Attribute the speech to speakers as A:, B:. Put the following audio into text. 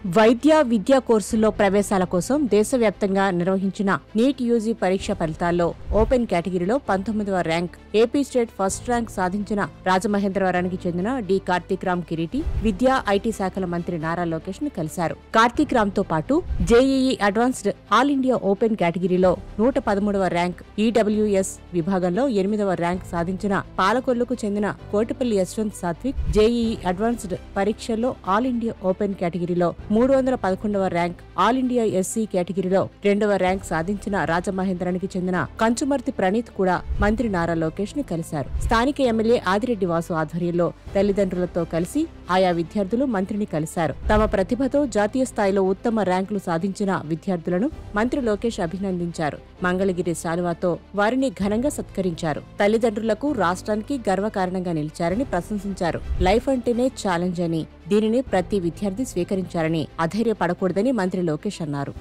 A: వైద్య విద్యా కోర్సుల్లో ప్రవేశాల కోసం దేశవ్యాప్తంగా నిర్వహించిన నీట్ యూజీ పరీక్ష ఫలితాల్లో ఓపెన్ కేటగిరీలో 19వ rank AP state first rank సాధించిన రాజమహేంద్రవరానికి చెందిన డి కార్తీక్ రామ్ కిరీటి విద్యా ఐటీ శాఖల మంత్రి నారా లోకేష్ ను కలిశారు. కార్తీక్ రామ్ తో పాటు JEE advanced all India open కేటగిరీలో 113వ ర్యాంక్ ఈడబ్ల్యూఎస్ విభాగంలో 8వ ర్యాంక్ సాధించిన పాలకొల్లుకు చెందిన కోటిపల్లి యశ్వంత్ సాత్విక్ జేఈఈ అడ్వాన్స్డ్ పరీక్షల్లో ఆల్ ఇండియా ఓపెన్ కేటగిరీలో 311వ ర్యాంక్ ఆల్ ఇండియా ఎస్సీ కేటగిరీలో 2వ ర్యాంక్ సాధించిన రాజమహేంద్రానికి చెందిన కంచుమర్తి ప్రణీత్ కూడా మంత్రి నారా లోకేష్ ని కలిశారు. స్థానిక ఎమ్మెల్యే ఆదిరెడ్డి వాసు ఆధ్వర్యంలో తల్లిదండ్రులతో కలిసి ఆయా విద్యార్థులు మంత్రిని కలిశారు. తమ ప్రతిభతో జాతీయ స్థాయిలో ఉత్తమ ర్యాంకులు సాధించిన విద్యార్థులను మంత్రి లోకేష్ అభినందించారు. మంగళగిరి శాలువాతో వారిని ఘనంగా సత్కరించారు. తల్లిదండ్రులకు రాష్ట్రానికి గర్వకారణంగా నిలిచారని ప్రశంసించారు. లైఫ్ అంటేనే ఛాలెంజ్ అని, దీనిని ప్రతి విద్యార్థి స్వీకరించారని, అధైర్యపడకూడదని మంత్రి లోకేష్ అన్నారు.